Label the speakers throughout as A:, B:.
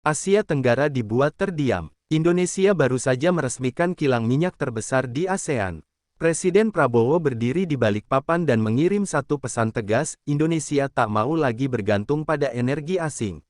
A: Asia Tenggara dibuat terdiam. Indonesia baru saja meresmikan kilang minyak terbesar di ASEAN. Presiden Prabowo berdiri di Balikpapan dan mengirim satu pesan tegas, Indonesia tak mau lagi bergantung pada energi asing.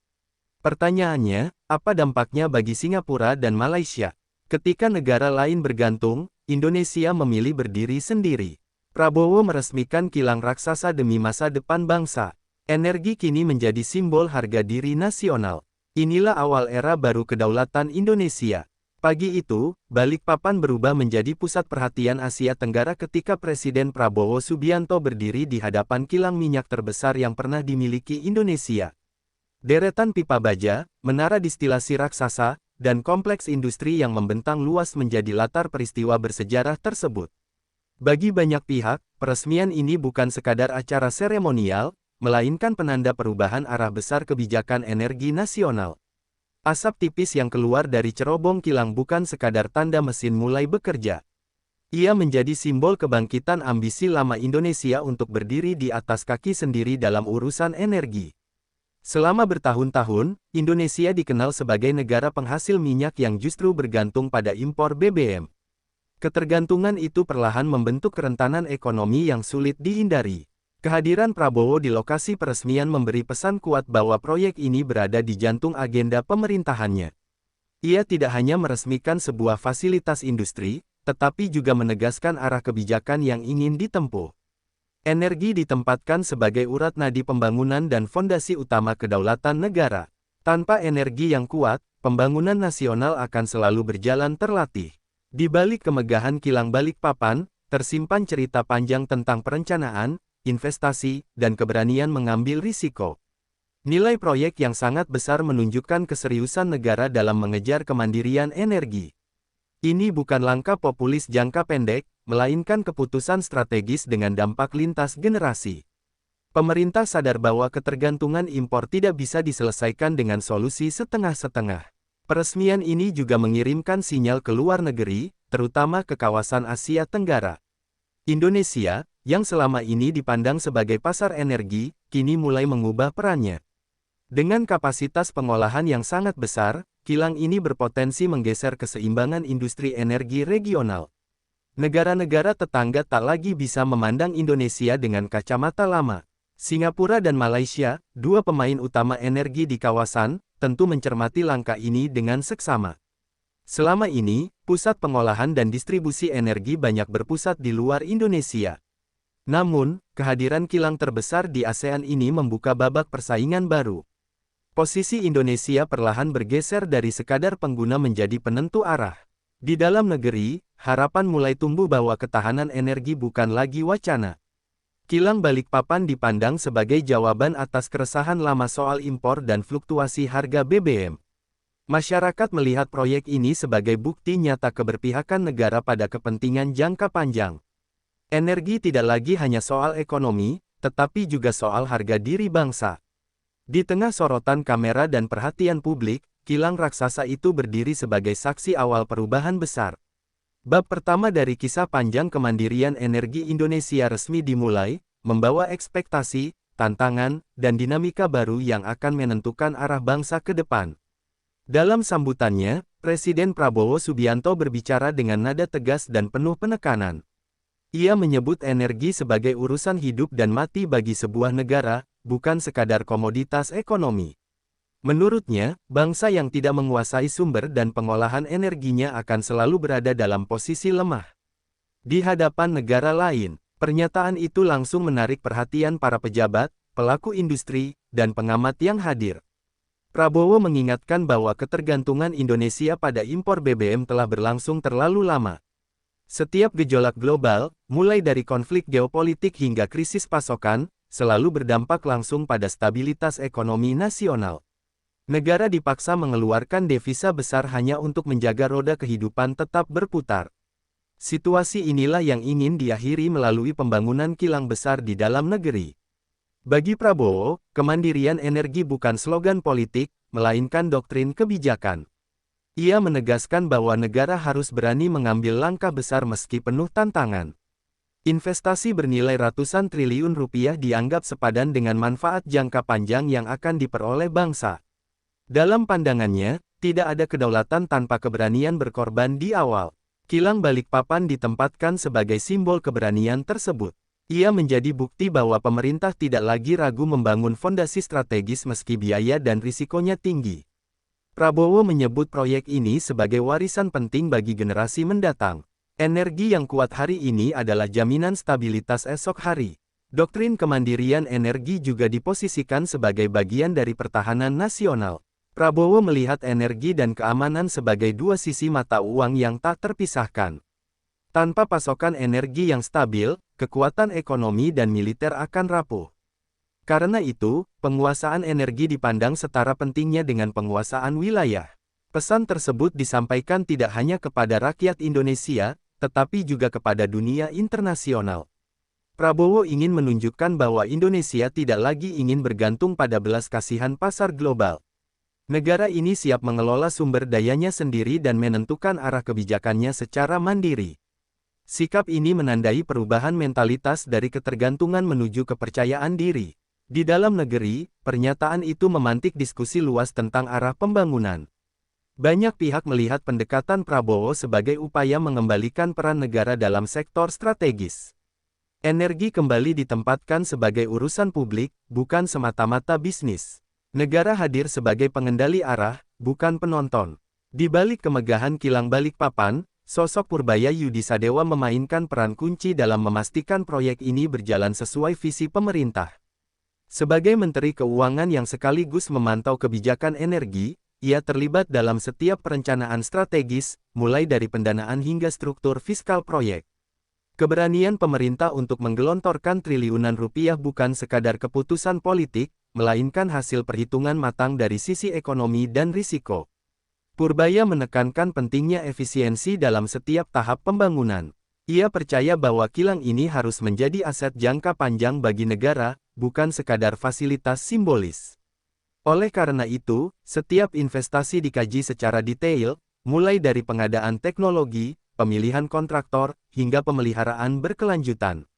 A: Pertanyaannya, apa dampaknya bagi Singapura dan Malaysia? Ketika negara lain bergantung, Indonesia memilih berdiri sendiri. Prabowo meresmikan kilang raksasa demi masa depan bangsa. Energi kini menjadi simbol harga diri nasional. Inilah awal era baru kedaulatan Indonesia. Pagi itu, Balikpapan berubah menjadi pusat perhatian Asia Tenggara ketika Presiden Prabowo Subianto berdiri di hadapan kilang minyak terbesar yang pernah dimiliki Indonesia. Deretan pipa baja, menara distilasi raksasa, dan kompleks industri yang membentang luas menjadi latar peristiwa bersejarah tersebut. Bagi banyak pihak, peresmian ini bukan sekadar acara seremonial, melainkan penanda perubahan arah besar kebijakan energi nasional. Asap tipis yang keluar dari cerobong kilang bukan sekadar tanda mesin mulai bekerja. Ia menjadi simbol kebangkitan ambisi lama Indonesia untuk berdiri di atas kaki sendiri dalam urusan energi. Selama bertahun-tahun, Indonesia dikenal sebagai negara penghasil minyak yang justru bergantung pada impor BBM. Ketergantungan itu perlahan membentuk kerentanan ekonomi yang sulit dihindari. Kehadiran Prabowo di lokasi peresmian memberi pesan kuat bahwa proyek ini berada di jantung agenda pemerintahannya. Ia tidak hanya meresmikan sebuah fasilitas industri, tetapi juga menegaskan arah kebijakan yang ingin ditempuh. Energi ditempatkan sebagai urat nadi pembangunan dan fondasi utama kedaulatan negara. Tanpa energi yang kuat, pembangunan nasional akan selalu berjalan terlatih. Di balik kemegahan kilang Balikpapan, tersimpan cerita panjang tentang perencanaan, investasi, dan keberanian mengambil risiko. Nilai proyek yang sangat besar menunjukkan keseriusan negara dalam mengejar kemandirian energi. Ini bukan langkah populis jangka pendek, melainkan keputusan strategis dengan dampak lintas generasi. Pemerintah sadar bahwa ketergantungan impor tidak bisa diselesaikan dengan solusi setengah-setengah. Peresmian ini juga mengirimkan sinyal ke luar negeri, terutama ke kawasan Asia Tenggara. Indonesia, yang selama ini dipandang sebagai pasar energi, kini mulai mengubah perannya. Dengan kapasitas pengolahan yang sangat besar, kilang ini berpotensi menggeser keseimbangan industri energi regional. Negara-negara tetangga tak lagi bisa memandang Indonesia dengan kacamata lama. Singapura dan Malaysia, dua pemain utama energi di kawasan, tentu mencermati langkah ini dengan seksama. Selama ini, pusat pengolahan dan distribusi energi banyak berpusat di luar Indonesia. Namun, kehadiran kilang terbesar di ASEAN ini membuka babak persaingan baru. Posisi Indonesia perlahan bergeser dari sekadar pengguna menjadi penentu arah. Di dalam negeri, harapan mulai tumbuh bahwa ketahanan energi bukan lagi wacana. Kilang Balikpapan dipandang sebagai jawaban atas keresahan lama soal impor dan fluktuasi harga BBM. Masyarakat melihat proyek ini sebagai bukti nyata keberpihakan negara pada kepentingan jangka panjang. Energi tidak lagi hanya soal ekonomi, tetapi juga soal harga diri bangsa. Di tengah sorotan kamera dan perhatian publik, kilang raksasa itu berdiri sebagai saksi awal perubahan besar. Bab pertama dari kisah panjang kemandirian energi Indonesia resmi dimulai, membawa ekspektasi, tantangan, dan dinamika baru yang akan menentukan arah bangsa ke depan. Dalam sambutannya, Presiden Prabowo Subianto berbicara dengan nada tegas dan penuh penekanan. Ia menyebut energi sebagai urusan hidup dan mati bagi sebuah negara, bukan sekadar komoditas ekonomi. Menurutnya, bangsa yang tidak menguasai sumber dan pengolahan energinya akan selalu berada dalam posisi lemah. Di hadapan negara lain, pernyataan itu langsung menarik perhatian para pejabat, pelaku industri, dan pengamat yang hadir. Prabowo mengingatkan bahwa ketergantungan Indonesia pada impor BBM telah berlangsung terlalu lama. Setiap gejolak global, mulai dari konflik geopolitik hingga krisis pasokan, selalu berdampak langsung pada stabilitas ekonomi nasional. Negara dipaksa mengeluarkan devisa besar hanya untuk menjaga roda kehidupan tetap berputar. Situasi inilah yang ingin diakhiri melalui pembangunan kilang besar di dalam negeri. Bagi Prabowo, kemandirian energi bukan slogan politik, melainkan doktrin kebijakan. Ia menegaskan bahwa negara harus berani mengambil langkah besar meski penuh tantangan. Investasi bernilai ratusan triliun rupiah dianggap sepadan dengan manfaat jangka panjang yang akan diperoleh bangsa. Dalam pandangannya, tidak ada kedaulatan tanpa keberanian berkorban di awal. Kilang Balikpapan ditempatkan sebagai simbol keberanian tersebut. Ia menjadi bukti bahwa pemerintah tidak lagi ragu membangun fondasi strategis meski biaya dan risikonya tinggi. Prabowo menyebut proyek ini sebagai warisan penting bagi generasi mendatang. Energi yang kuat hari ini adalah jaminan stabilitas esok hari. Doktrin kemandirian energi juga diposisikan sebagai bagian dari pertahanan nasional. Prabowo melihat energi dan keamanan sebagai dua sisi mata uang yang tak terpisahkan. Tanpa pasokan energi yang stabil, kekuatan ekonomi dan militer akan rapuh. Karena itu, penguasaan energi dipandang setara pentingnya dengan penguasaan wilayah. Pesan tersebut disampaikan tidak hanya kepada rakyat Indonesia, tetapi juga kepada dunia internasional. Prabowo ingin menunjukkan bahwa Indonesia tidak lagi ingin bergantung pada belas kasihan pasar global. Negara ini siap mengelola sumber dayanya sendiri dan menentukan arah kebijakannya secara mandiri. Sikap ini menandai perubahan mentalitas dari ketergantungan menuju kepercayaan diri. Di dalam negeri, pernyataan itu memantik diskusi luas tentang arah pembangunan. Banyak pihak melihat pendekatan Prabowo sebagai upaya mengembalikan peran negara dalam sektor strategis. Energi kembali ditempatkan sebagai urusan publik, bukan semata-mata bisnis. Negara hadir sebagai pengendali arah, bukan penonton. Di balik kemegahan kilang Balikpapan, sosok Purbaya Yudisadewa memainkan peran kunci dalam memastikan proyek ini berjalan sesuai visi pemerintah. Sebagai Menteri Keuangan yang sekaligus memantau kebijakan energi, ia terlibat dalam setiap perencanaan strategis, mulai dari pendanaan hingga struktur fiskal proyek. Keberanian pemerintah untuk menggelontorkan triliunan rupiah bukan sekadar keputusan politik, melainkan hasil perhitungan matang dari sisi ekonomi dan risiko. Purbaya menekankan pentingnya efisiensi dalam setiap tahap pembangunan. Ia percaya bahwa kilang ini harus menjadi aset jangka panjang bagi negara, bukan sekadar fasilitas simbolis. Oleh karena itu, setiap investasi dikaji secara detail, mulai dari pengadaan teknologi, pemilihan kontraktor, hingga pemeliharaan berkelanjutan.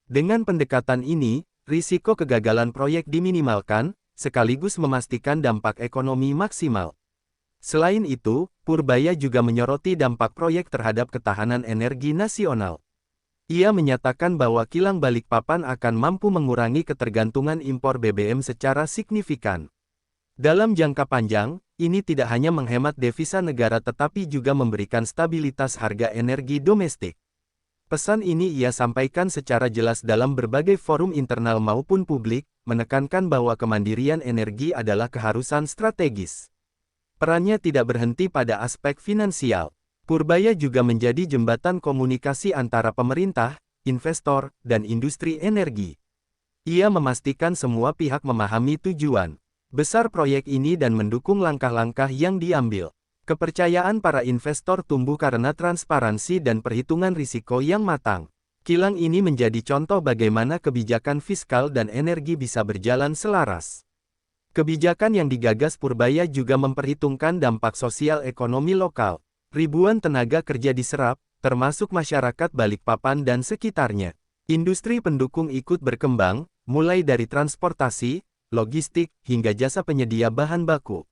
A: Dengan pendekatan ini, risiko kegagalan proyek diminimalkan, sekaligus memastikan dampak ekonomi maksimal. Selain itu, Purbaya juga menyoroti dampak proyek terhadap ketahanan energi nasional. Ia menyatakan bahwa kilang Balikpapan akan mampu mengurangi ketergantungan impor BBM secara signifikan. Dalam jangka panjang, ini tidak hanya menghemat devisa negara tetapi juga memberikan stabilitas harga energi domestik. Pesan ini ia sampaikan secara jelas dalam berbagai forum internal maupun publik, menekankan bahwa kemandirian energi adalah keharusan strategis. Perannya tidak berhenti pada aspek finansial. Purbaya juga menjadi jembatan komunikasi antara pemerintah, investor, dan industri energi. Ia memastikan semua pihak memahami tujuan besar proyek ini dan mendukung langkah-langkah yang diambil. Kepercayaan para investor tumbuh karena transparansi dan perhitungan risiko yang matang. Kilang ini menjadi contoh bagaimana kebijakan fiskal dan energi bisa berjalan selaras. Kebijakan yang digagas Purbaya juga memperhitungkan dampak sosial ekonomi lokal. Ribuan tenaga kerja diserap, termasuk masyarakat Balikpapan dan sekitarnya. Industri pendukung ikut berkembang, mulai dari transportasi, logistik, hingga jasa penyedia bahan baku.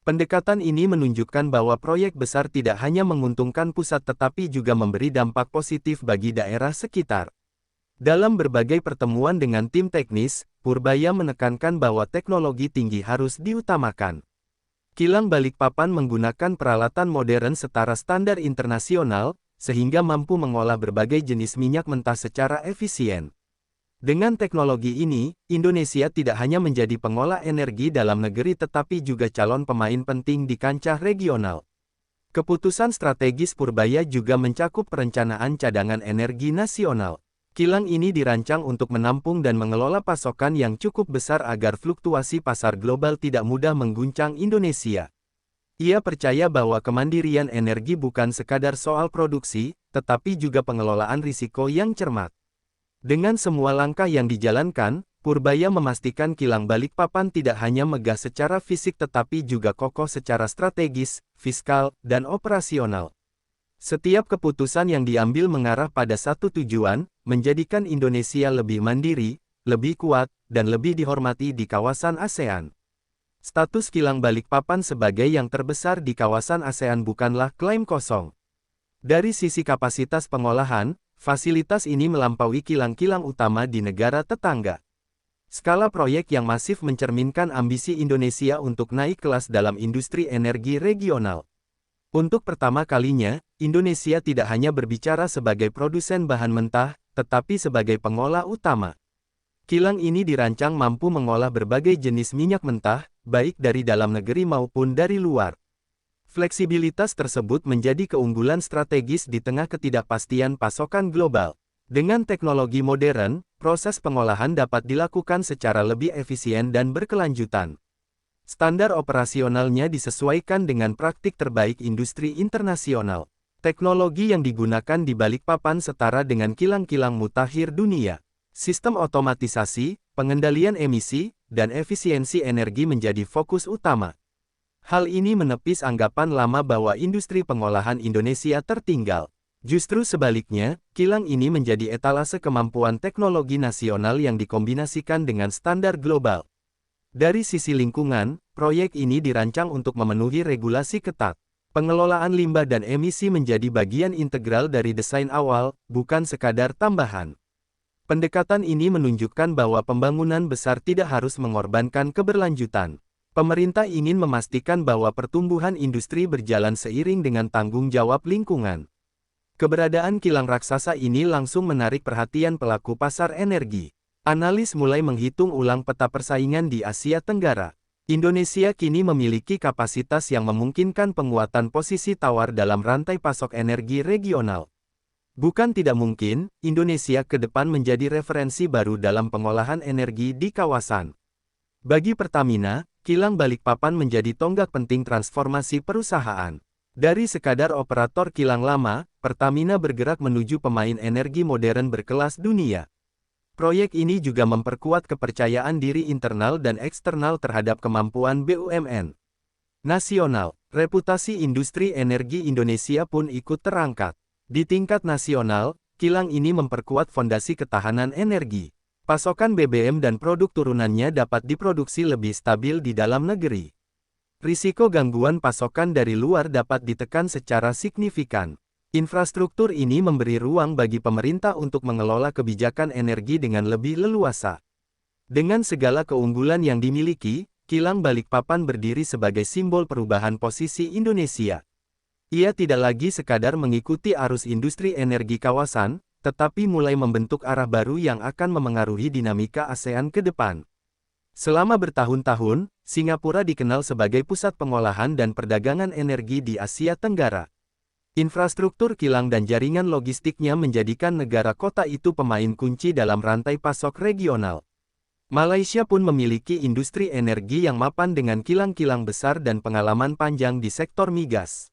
A: Pendekatan ini menunjukkan bahwa proyek besar tidak hanya menguntungkan pusat tetapi juga memberi dampak positif bagi daerah sekitar. Dalam berbagai pertemuan dengan tim teknis, Purbaya menekankan bahwa teknologi tinggi harus diutamakan. Kilang Balikpapan menggunakan peralatan modern setara standar internasional, sehingga mampu mengolah berbagai jenis minyak mentah secara efisien. Dengan teknologi ini, Indonesia tidak hanya menjadi pengolah energi dalam negeri tetapi juga calon pemain penting di kancah regional. Keputusan strategis Purbaya juga mencakup perencanaan cadangan energi nasional. Kilang ini dirancang untuk menampung dan mengelola pasokan yang cukup besar agar fluktuasi pasar global tidak mudah mengguncang Indonesia. Ia percaya bahwa kemandirian energi bukan sekadar soal produksi, tetapi juga pengelolaan risiko yang cermat. Dengan semua langkah yang dijalankan, Purbaya memastikan kilang Balikpapan tidak hanya megah secara fisik tetapi juga kokoh secara strategis, fiskal, dan operasional. Setiap keputusan yang diambil mengarah pada satu tujuan, menjadikan Indonesia lebih mandiri, lebih kuat, dan lebih dihormati di kawasan ASEAN. Status kilang Balikpapan sebagai yang terbesar di kawasan ASEAN bukanlah klaim kosong. Dari sisi kapasitas pengolahan, fasilitas ini melampaui kilang-kilang utama di negara tetangga. Skala proyek yang masif mencerminkan ambisi Indonesia untuk naik kelas dalam industri energi regional. Untuk pertama kalinya, Indonesia tidak hanya berbicara sebagai produsen bahan mentah, tetapi sebagai pengolah utama. Kilang ini dirancang mampu mengolah berbagai jenis minyak mentah, baik dari dalam negeri maupun dari luar. Fleksibilitas tersebut menjadi keunggulan strategis di tengah ketidakpastian pasokan global. Dengan teknologi modern, proses pengolahan dapat dilakukan secara lebih efisien dan berkelanjutan. Standar operasionalnya disesuaikan dengan praktik terbaik industri internasional. Teknologi yang digunakan di Balikpapan setara dengan kilang-kilang mutakhir dunia. Sistem otomatisasi, pengendalian emisi, dan efisiensi energi menjadi fokus utama. Hal ini menepis anggapan lama bahwa industri pengolahan Indonesia tertinggal. Justru sebaliknya, kilang ini menjadi etalase kemampuan teknologi nasional yang dikombinasikan dengan standar global. Dari sisi lingkungan, proyek ini dirancang untuk memenuhi regulasi ketat. Pengelolaan limbah dan emisi menjadi bagian integral dari desain awal, bukan sekadar tambahan. Pendekatan ini menunjukkan bahwa pembangunan besar tidak harus mengorbankan keberlanjutan. Pemerintah ingin memastikan bahwa pertumbuhan industri berjalan seiring dengan tanggung jawab lingkungan. Keberadaan kilang raksasa ini langsung menarik perhatian pelaku pasar energi. Analis mulai menghitung ulang peta persaingan di Asia Tenggara. Indonesia kini memiliki kapasitas yang memungkinkan penguatan posisi tawar dalam rantai pasok energi regional. Bukan tidak mungkin, Indonesia ke depan menjadi referensi baru dalam pengolahan energi di kawasan. Bagi Pertamina, kilang Balikpapan menjadi tonggak penting transformasi perusahaan. Dari sekadar operator kilang lama, Pertamina bergerak menuju pemain energi modern berkelas dunia. Proyek ini juga memperkuat kepercayaan diri internal dan eksternal terhadap kemampuan BUMN nasional. Reputasi industri energi Indonesia pun ikut terangkat. Di tingkat nasional, kilang ini memperkuat fondasi ketahanan energi. Pasokan BBM dan produk turunannya dapat diproduksi lebih stabil di dalam negeri. Risiko gangguan pasokan dari luar dapat ditekan secara signifikan. Infrastruktur ini memberi ruang bagi pemerintah untuk mengelola kebijakan energi dengan lebih leluasa. Dengan segala keunggulan yang dimiliki, kilang Balikpapan berdiri sebagai simbol perubahan posisi Indonesia. Ia tidak lagi sekadar mengikuti arus industri energi kawasan, tetapi mulai membentuk arah baru yang akan memengaruhi dinamika ASEAN ke depan. Selama bertahun-tahun, Singapura dikenal sebagai pusat pengolahan dan perdagangan energi di Asia Tenggara. Infrastruktur kilang dan jaringan logistiknya menjadikan negara kota itu pemain kunci dalam rantai pasok regional. Malaysia pun memiliki industri energi yang mapan dengan kilang-kilang besar dan pengalaman panjang di sektor migas.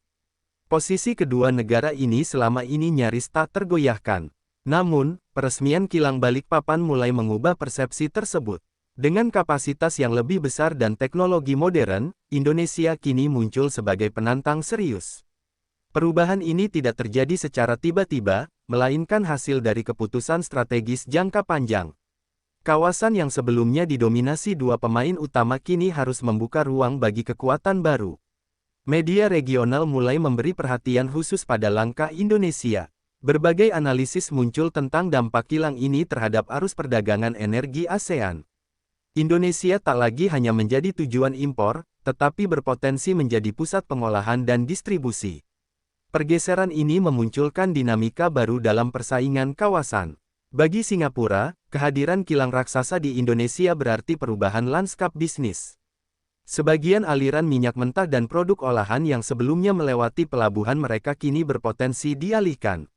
A: Posisi kedua negara ini selama ini nyaris tak tergoyahkan. Namun, peresmian kilang Balikpapan mulai mengubah persepsi tersebut. Dengan kapasitas yang lebih besar dan teknologi modern, Indonesia kini muncul sebagai penantang serius. Perubahan ini tidak terjadi secara tiba-tiba, melainkan hasil dari keputusan strategis jangka panjang. Kawasan yang sebelumnya didominasi dua pemain utama kini harus membuka ruang bagi kekuatan baru. Media regional mulai memberi perhatian khusus pada langkah Indonesia. Berbagai analisis muncul tentang dampak kilang ini terhadap arus perdagangan energi ASEAN. Indonesia tak lagi hanya menjadi tujuan impor, tetapi berpotensi menjadi pusat pengolahan dan distribusi. Pergeseran ini memunculkan dinamika baru dalam persaingan kawasan. Bagi Singapura, kehadiran kilang raksasa di Indonesia berarti perubahan lanskap bisnis. Sebagian aliran minyak mentah dan produk olahan yang sebelumnya melewati pelabuhan mereka kini berpotensi dialihkan.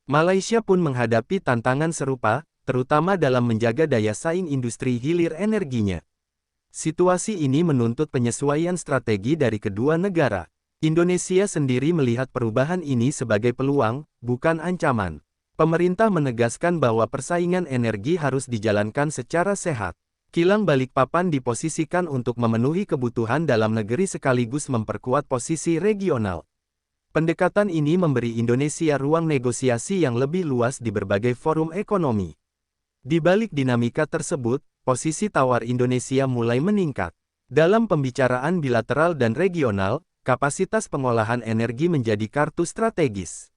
A: Malaysia pun menghadapi tantangan serupa, terutama dalam menjaga daya saing industri hilir energinya. Situasi ini menuntut penyesuaian strategi dari kedua negara. Indonesia sendiri melihat perubahan ini sebagai peluang, bukan ancaman. Pemerintah menegaskan bahwa persaingan energi harus dijalankan secara sehat. Kilang Balikpapan diposisikan untuk memenuhi kebutuhan dalam negeri sekaligus memperkuat posisi regional. Pendekatan ini memberi Indonesia ruang negosiasi yang lebih luas di berbagai forum ekonomi. Di balik dinamika tersebut, posisi tawar Indonesia mulai meningkat. Dalam pembicaraan bilateral dan regional, kapasitas pengolahan energi menjadi kartu strategis.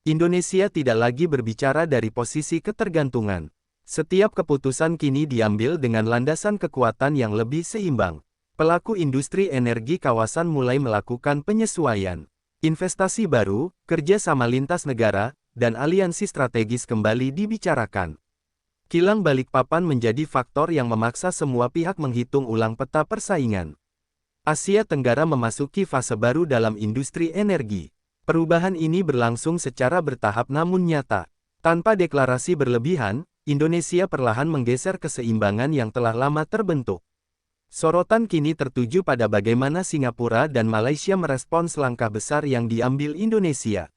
A: Indonesia tidak lagi berbicara dari posisi ketergantungan. Setiap keputusan kini diambil dengan landasan kekuatan yang lebih seimbang. Pelaku industri energi kawasan mulai melakukan penyesuaian. Investasi baru, kerjasama lintas negara, dan aliansi strategis kembali dibicarakan. Kilang Balikpapan menjadi faktor yang memaksa semua pihak menghitung ulang peta persaingan. Asia Tenggara memasuki fase baru dalam industri energi. Perubahan ini berlangsung secara bertahap namun nyata. Tanpa deklarasi berlebihan, Indonesia perlahan menggeser keseimbangan yang telah lama terbentuk. Sorotan kini tertuju pada bagaimana Singapura dan Malaysia merespons langkah besar yang diambil Indonesia.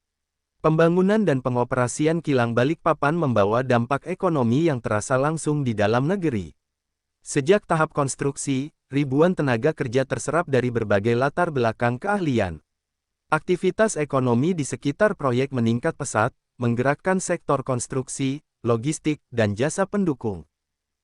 A: Pembangunan dan pengoperasian kilang Balikpapan membawa dampak ekonomi yang terasa langsung di dalam negeri. Sejak tahap konstruksi, ribuan tenaga kerja terserap dari berbagai latar belakang keahlian. Aktivitas ekonomi di sekitar proyek meningkat pesat, menggerakkan sektor konstruksi, logistik, dan jasa pendukung.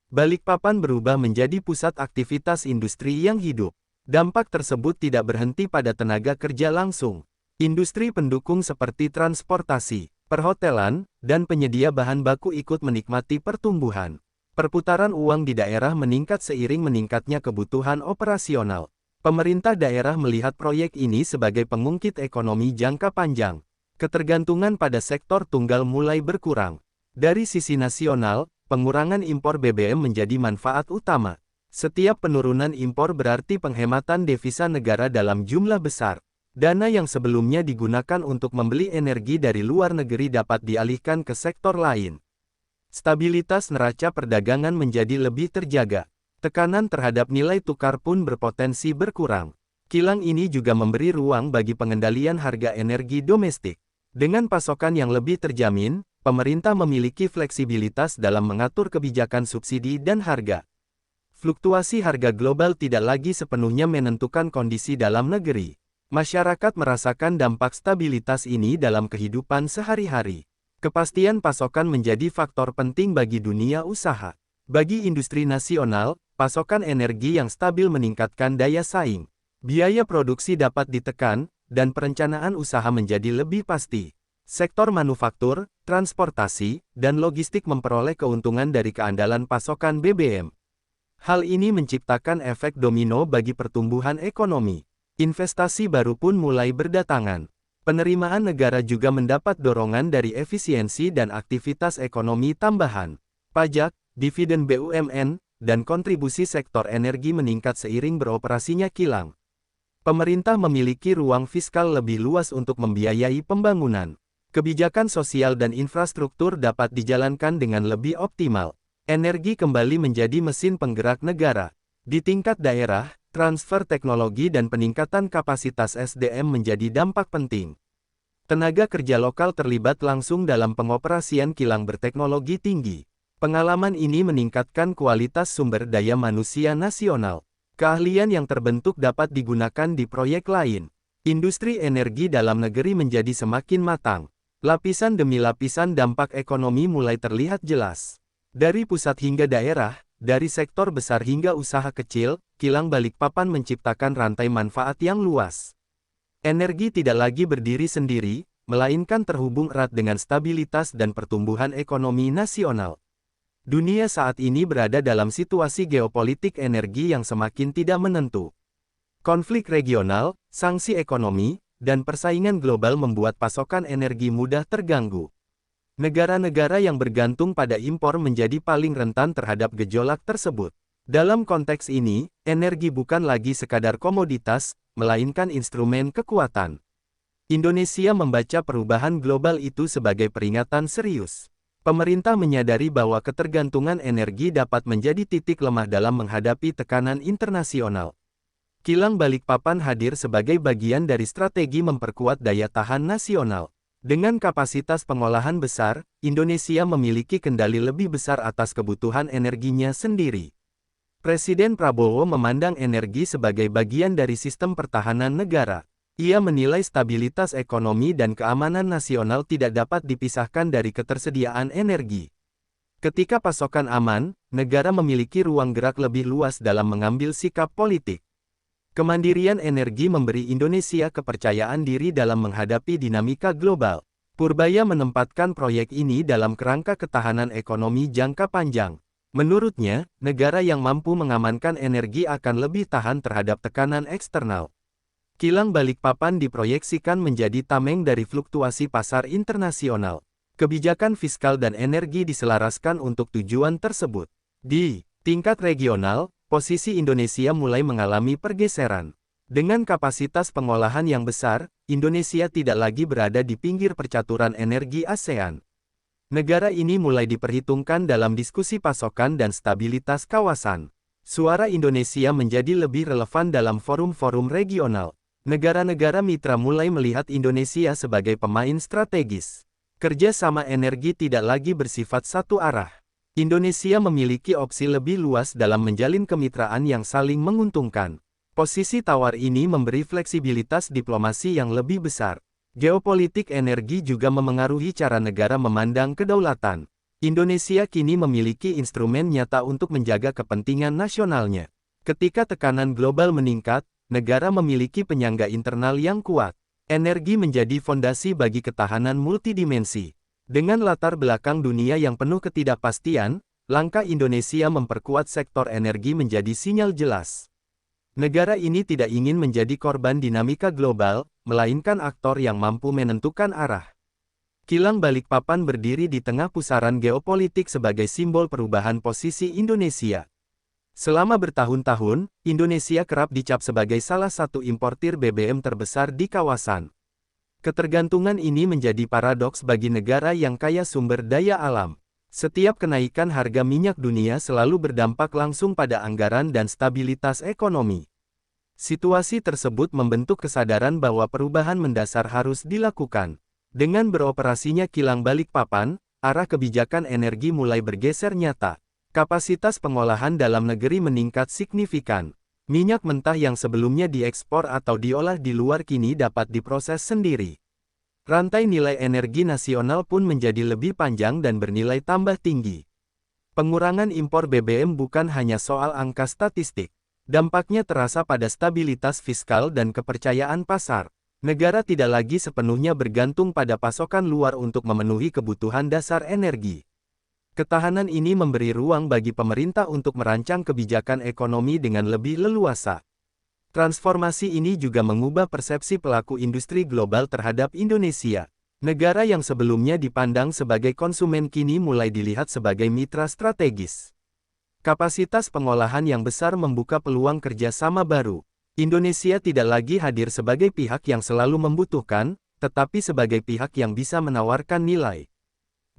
A: Balikpapan berubah menjadi pusat aktivitas industri yang hidup. Dampak tersebut tidak berhenti pada tenaga kerja langsung. Industri pendukung seperti transportasi, perhotelan, dan penyedia bahan baku ikut menikmati pertumbuhan. Perputaran uang di daerah meningkat seiring meningkatnya kebutuhan operasional. Pemerintah daerah melihat proyek ini sebagai pengungkit ekonomi jangka panjang. Ketergantungan pada sektor tunggal mulai berkurang. Dari sisi nasional, pengurangan impor BBM menjadi manfaat utama. Setiap penurunan impor berarti penghematan devisa negara dalam jumlah besar. Dana yang sebelumnya digunakan untuk membeli energi dari luar negeri dapat dialihkan ke sektor lain. Stabilitas neraca perdagangan menjadi lebih terjaga. Tekanan terhadap nilai tukar pun berpotensi berkurang. Kilang ini juga memberi ruang bagi pengendalian harga energi domestik. Dengan pasokan yang lebih terjamin, pemerintah memiliki fleksibilitas dalam mengatur kebijakan subsidi dan harga. Fluktuasi harga global tidak lagi sepenuhnya menentukan kondisi dalam negeri. Masyarakat merasakan dampak stabilitas ini dalam kehidupan sehari-hari. Kepastian pasokan menjadi faktor penting bagi dunia usaha. Bagi industri nasional, pasokan energi yang stabil meningkatkan daya saing. Biaya produksi dapat ditekan, dan perencanaan usaha menjadi lebih pasti. Sektor manufaktur, transportasi, dan logistik memperoleh keuntungan dari keandalan pasokan BBM. Hal ini menciptakan efek domino bagi pertumbuhan ekonomi. Investasi baru pun mulai berdatangan. Penerimaan negara juga mendapat dorongan dari efisiensi dan aktivitas ekonomi tambahan. Pajak, dividen BUMN, dan kontribusi sektor energi meningkat seiring beroperasinya kilang. Pemerintah memiliki ruang fiskal lebih luas untuk membiayai pembangunan. Kebijakan sosial dan infrastruktur dapat dijalankan dengan lebih optimal. Energi kembali menjadi mesin penggerak negara. Di tingkat daerah, transfer teknologi dan peningkatan kapasitas SDM menjadi dampak penting. Tenaga kerja lokal terlibat langsung dalam pengoperasian kilang berteknologi tinggi. Pengalaman ini meningkatkan kualitas sumber daya manusia nasional. Keahlian yang terbentuk dapat digunakan di proyek lain. Industri energi dalam negeri menjadi semakin matang. Lapisan demi lapisan dampak ekonomi mulai terlihat jelas. Dari pusat hingga daerah, dari sektor besar hingga usaha kecil, kilang Balikpapan menciptakan rantai manfaat yang luas. Energi tidak lagi berdiri sendiri, melainkan terhubung erat dengan stabilitas dan pertumbuhan ekonomi nasional. Dunia saat ini berada dalam situasi geopolitik energi yang semakin tidak menentu. Konflik regional, sanksi ekonomi, dan persaingan global membuat pasokan energi mudah terganggu. Negara-negara yang bergantung pada impor menjadi paling rentan terhadap gejolak tersebut. Dalam konteks ini, energi bukan lagi sekadar komoditas, melainkan instrumen kekuatan. Indonesia membaca perubahan global itu sebagai peringatan serius. Pemerintah menyadari bahwa ketergantungan energi dapat menjadi titik lemah dalam menghadapi tekanan internasional. Kilang Balikpapan hadir sebagai bagian dari strategi memperkuat daya tahan nasional. Dengan kapasitas pengolahan besar, Indonesia memiliki kendali lebih besar atas kebutuhan energinya sendiri. Presiden Prabowo memandang energi sebagai bagian dari sistem pertahanan negara. Ia menilai stabilitas ekonomi dan keamanan nasional tidak dapat dipisahkan dari ketersediaan energi. Ketika pasokan aman, negara memiliki ruang gerak lebih luas dalam mengambil sikap politik. Kemandirian energi memberi Indonesia kepercayaan diri dalam menghadapi dinamika global. Purbaya menempatkan proyek ini dalam kerangka ketahanan ekonomi jangka panjang. Menurutnya, negara yang mampu mengamankan energi akan lebih tahan terhadap tekanan eksternal. Kilang Balikpapan diproyeksikan menjadi tameng dari fluktuasi pasar internasional. Kebijakan fiskal dan energi diselaraskan untuk tujuan tersebut. Di tingkat regional, posisi Indonesia mulai mengalami pergeseran. Dengan kapasitas pengolahan yang besar, Indonesia tidak lagi berada di pinggir percaturan energi ASEAN. Negara ini mulai diperhitungkan dalam diskusi pasokan dan stabilitas kawasan. Suara Indonesia menjadi lebih relevan dalam forum-forum regional. Negara-negara mitra mulai melihat Indonesia sebagai pemain strategis. Kerjasama energi tidak lagi bersifat satu arah. Indonesia memiliki opsi lebih luas dalam menjalin kemitraan yang saling menguntungkan. Posisi tawar ini memberi fleksibilitas diplomasi yang lebih besar. Geopolitik energi juga memengaruhi cara negara memandang kedaulatan. Indonesia kini memiliki instrumen nyata untuk menjaga kepentingan nasionalnya. Ketika tekanan global meningkat, negara memiliki penyangga internal yang kuat. Energi menjadi fondasi bagi ketahanan multidimensi. Dengan latar belakang dunia yang penuh ketidakpastian, langkah Indonesia memperkuat sektor energi menjadi sinyal jelas. Negara ini tidak ingin menjadi korban dinamika global, melainkan aktor yang mampu menentukan arah. Kilang Balikpapan berdiri di tengah pusaran geopolitik sebagai simbol perubahan posisi Indonesia. Selama bertahun-tahun, Indonesia kerap dicap sebagai salah satu importir BBM terbesar di kawasan. Ketergantungan ini menjadi paradoks bagi negara yang kaya sumber daya alam. Setiap kenaikan harga minyak dunia selalu berdampak langsung pada anggaran dan stabilitas ekonomi. Situasi tersebut membentuk kesadaran bahwa perubahan mendasar harus dilakukan. Dengan beroperasinya Kilang Balikpapan, arah kebijakan energi mulai bergeser nyata. Kapasitas pengolahan dalam negeri meningkat signifikan. Minyak mentah yang sebelumnya diekspor atau diolah di luar kini dapat diproses sendiri. Rantai nilai energi nasional pun menjadi lebih panjang dan bernilai tambah tinggi. Pengurangan impor BBM bukan hanya soal angka statistik. Dampaknya terasa pada stabilitas fiskal dan kepercayaan pasar. Negara tidak lagi sepenuhnya bergantung pada pasokan luar untuk memenuhi kebutuhan dasar energi. Ketahanan ini memberi ruang bagi pemerintah untuk merancang kebijakan ekonomi dengan lebih leluasa. Transformasi ini juga mengubah persepsi pelaku industri global terhadap Indonesia. Negara yang sebelumnya dipandang sebagai konsumen kini mulai dilihat sebagai mitra strategis. Kapasitas pengolahan yang besar membuka peluang kerjasama baru. Indonesia tidak lagi hadir sebagai pihak yang selalu membutuhkan, tetapi sebagai pihak yang bisa menawarkan nilai.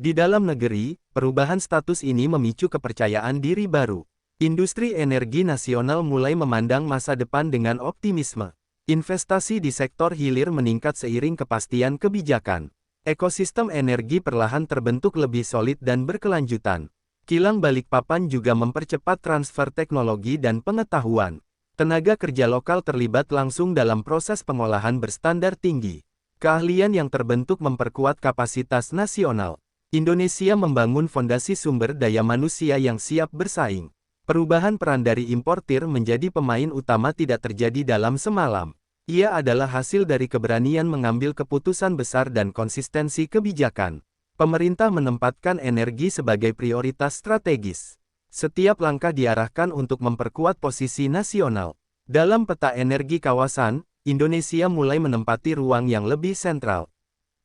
A: Di dalam negeri, perubahan status ini memicu kepercayaan diri baru. Industri energi nasional mulai memandang masa depan dengan optimisme. Investasi di sektor hilir meningkat seiring kepastian kebijakan. Ekosistem energi perlahan terbentuk lebih solid dan berkelanjutan. Kilang Balikpapan juga mempercepat transfer teknologi dan pengetahuan. Tenaga kerja lokal terlibat langsung dalam proses pengolahan berstandar tinggi. Keahlian yang terbentuk memperkuat kapasitas nasional. Indonesia membangun fondasi sumber daya manusia yang siap bersaing. Perubahan peran dari importir menjadi pemain utama tidak terjadi dalam semalam. Ia adalah hasil dari keberanian mengambil keputusan besar dan konsistensi kebijakan. Pemerintah menempatkan energi sebagai prioritas strategis. Setiap langkah diarahkan untuk memperkuat posisi nasional. Dalam peta energi kawasan, Indonesia mulai menempati ruang yang lebih sentral.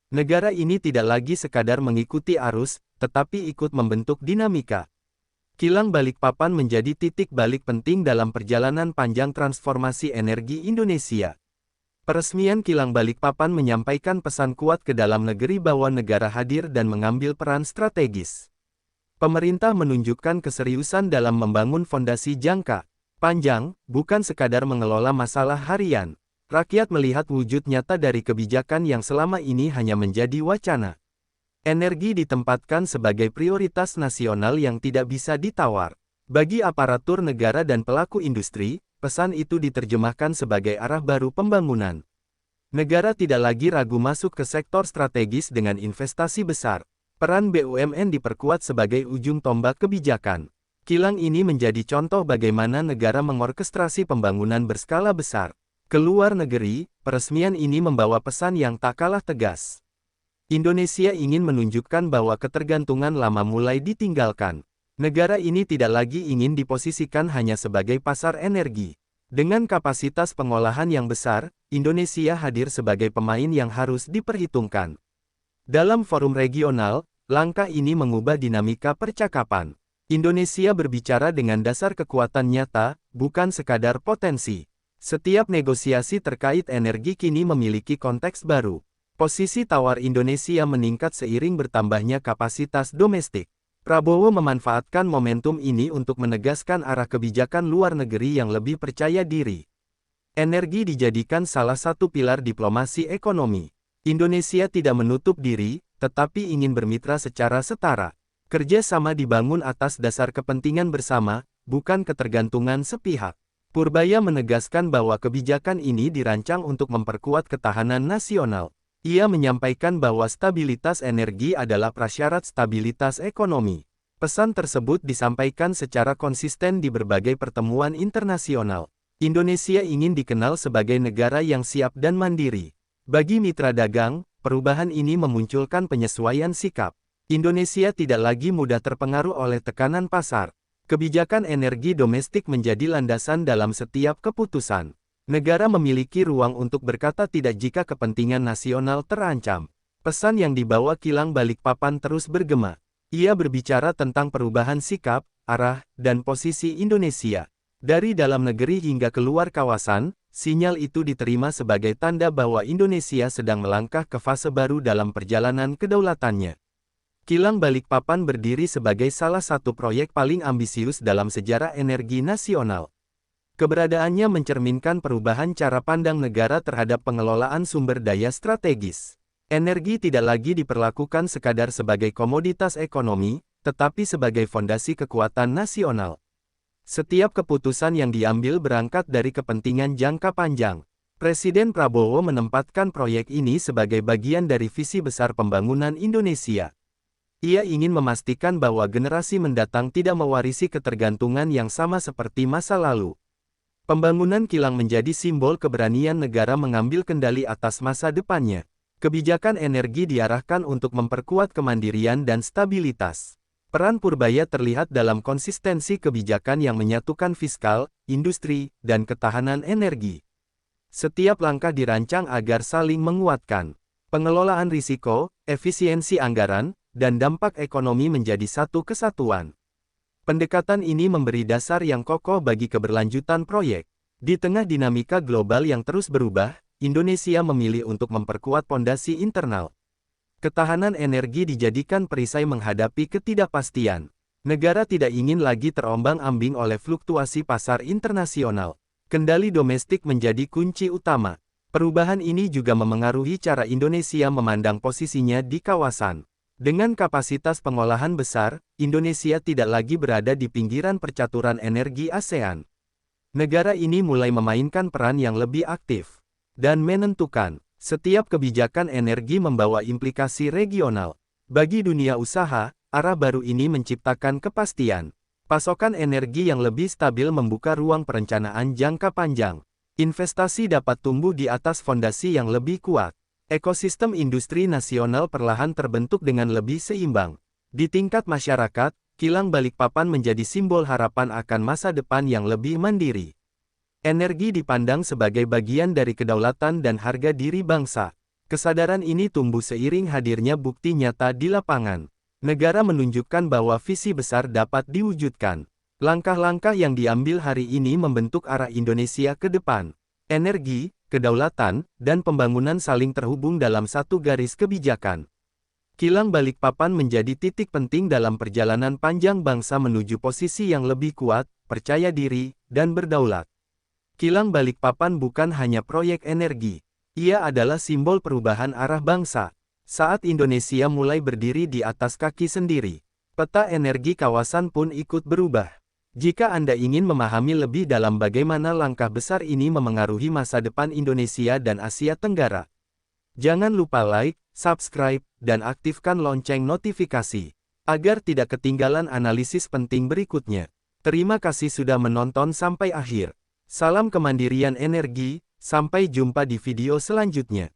A: Negara ini tidak lagi sekadar mengikuti arus, tetapi ikut membentuk dinamika. Kilang Balikpapan menjadi titik balik penting dalam perjalanan panjang transformasi energi Indonesia. Peresmian Kilang Balikpapan menyampaikan pesan kuat ke dalam negeri bahwa negara hadir dan mengambil peran strategis. Pemerintah menunjukkan keseriusan dalam membangun fondasi jangka panjang, bukan sekadar mengelola masalah harian. Rakyat melihat wujud nyata dari kebijakan yang selama ini hanya menjadi wacana. Energi ditempatkan sebagai prioritas nasional yang tidak bisa ditawar. Bagi aparatur negara dan pelaku industri, pesan itu diterjemahkan sebagai arah baru pembangunan. Negara tidak lagi ragu masuk ke sektor strategis dengan investasi besar. Peran BUMN diperkuat sebagai ujung tombak kebijakan. Kilang ini menjadi contoh bagaimana negara mengorkestrasi pembangunan berskala besar. Ke luar negeri, peresmian ini membawa pesan yang tak kalah tegas. Indonesia ingin menunjukkan bahwa ketergantungan lama mulai ditinggalkan. Negara ini tidak lagi ingin diposisikan hanya sebagai pasar energi. Dengan kapasitas pengolahan yang besar, Indonesia hadir sebagai pemain yang harus diperhitungkan. Dalam forum regional, langkah ini mengubah dinamika percakapan. Indonesia berbicara dengan dasar kekuatan nyata, bukan sekadar potensi. Setiap negosiasi terkait energi kini memiliki konteks baru. Posisi tawar Indonesia meningkat seiring bertambahnya kapasitas domestik. Prabowo memanfaatkan momentum ini untuk menegaskan arah kebijakan luar negeri yang lebih percaya diri. Energi dijadikan salah satu pilar diplomasi ekonomi. Indonesia tidak menutup diri, tetapi ingin bermitra secara setara. Kerja sama dibangun atas dasar kepentingan bersama, bukan ketergantungan sepihak. Purbaya menegaskan bahwa kebijakan ini dirancang untuk memperkuat ketahanan nasional. Ia menyampaikan bahwa stabilitas energi adalah prasyarat stabilitas ekonomi. Pesan tersebut disampaikan secara konsisten di berbagai pertemuan internasional. Indonesia ingin dikenal sebagai negara yang siap dan mandiri. Bagi mitra dagang, perubahan ini memunculkan penyesuaian sikap. Indonesia tidak lagi mudah terpengaruh oleh tekanan pasar. Kebijakan energi domestik menjadi landasan dalam setiap keputusan. Negara memiliki ruang untuk berkata tidak jika kepentingan nasional terancam. Pesan yang dibawa Kilang Balikpapan terus bergema. Ia berbicara tentang perubahan sikap, arah, dan posisi Indonesia. Dari dalam negeri hingga keluar kawasan, sinyal itu diterima sebagai tanda bahwa Indonesia sedang melangkah ke fase baru dalam perjalanan kedaulatannya. Kilang Balikpapan berdiri sebagai salah satu proyek paling ambisius dalam sejarah energi nasional. Keberadaannya mencerminkan perubahan cara pandang negara terhadap pengelolaan sumber daya strategis. Energi tidak lagi diperlakukan sekadar sebagai komoditas ekonomi, tetapi sebagai fondasi kekuatan nasional. Setiap keputusan yang diambil berangkat dari kepentingan jangka panjang. Presiden Prabowo menempatkan proyek ini sebagai bagian dari visi besar pembangunan Indonesia. Ia ingin memastikan bahwa generasi mendatang tidak mewarisi ketergantungan yang sama seperti masa lalu. Pembangunan kilang menjadi simbol keberanian negara mengambil kendali atas masa depannya. Kebijakan energi diarahkan untuk memperkuat kemandirian dan stabilitas. Peran Purbaya terlihat dalam konsistensi kebijakan yang menyatukan fiskal, industri, dan ketahanan energi. Setiap langkah dirancang agar saling menguatkan. Pengelolaan risiko, efisiensi anggaran, dan dampak ekonomi menjadi satu kesatuan. Pendekatan ini memberi dasar yang kokoh bagi keberlanjutan proyek. Di tengah dinamika global yang terus berubah, Indonesia memilih untuk memperkuat fondasi internal. Ketahanan energi dijadikan perisai menghadapi ketidakpastian. Negara tidak ingin lagi terombang-ambing oleh fluktuasi pasar internasional. Kendali domestik menjadi kunci utama. Perubahan ini juga memengaruhi cara Indonesia memandang posisinya di kawasan. Dengan kapasitas pengolahan besar, Indonesia tidak lagi berada di pinggiran percaturan energi ASEAN. Negara ini mulai memainkan peran yang lebih aktif dan menentukan. Setiap kebijakan energi membawa implikasi regional. Bagi dunia usaha, arah baru ini menciptakan kepastian. Pasokan energi yang lebih stabil membuka ruang perencanaan jangka panjang. Investasi dapat tumbuh di atas fondasi yang lebih kuat. Ekosistem industri nasional perlahan terbentuk dengan lebih seimbang. Di tingkat masyarakat, Kilang Balikpapan menjadi simbol harapan akan masa depan yang lebih mandiri. Energi dipandang sebagai bagian dari kedaulatan dan harga diri bangsa. Kesadaran ini tumbuh seiring hadirnya bukti nyata di lapangan. Negara menunjukkan bahwa visi besar dapat diwujudkan. Langkah-langkah yang diambil hari ini membentuk arah Indonesia ke depan. Energi, kedaulatan, dan pembangunan saling terhubung dalam satu garis kebijakan. Kilang Balikpapan menjadi titik penting dalam perjalanan panjang bangsa menuju posisi yang lebih kuat, percaya diri, dan berdaulat. Kilang Balikpapan bukan hanya proyek energi. Ia adalah simbol perubahan arah bangsa. Saat Indonesia mulai berdiri di atas kaki sendiri, peta energi kawasan pun ikut berubah. Jika Anda ingin memahami lebih dalam bagaimana langkah besar ini memengaruhi masa depan Indonesia dan Asia Tenggara, jangan lupa like, subscribe, dan aktifkan lonceng notifikasi, agar tidak ketinggalan analisis penting berikutnya. Terima kasih sudah menonton sampai akhir. Salam kemandirian energi, sampai jumpa di video selanjutnya.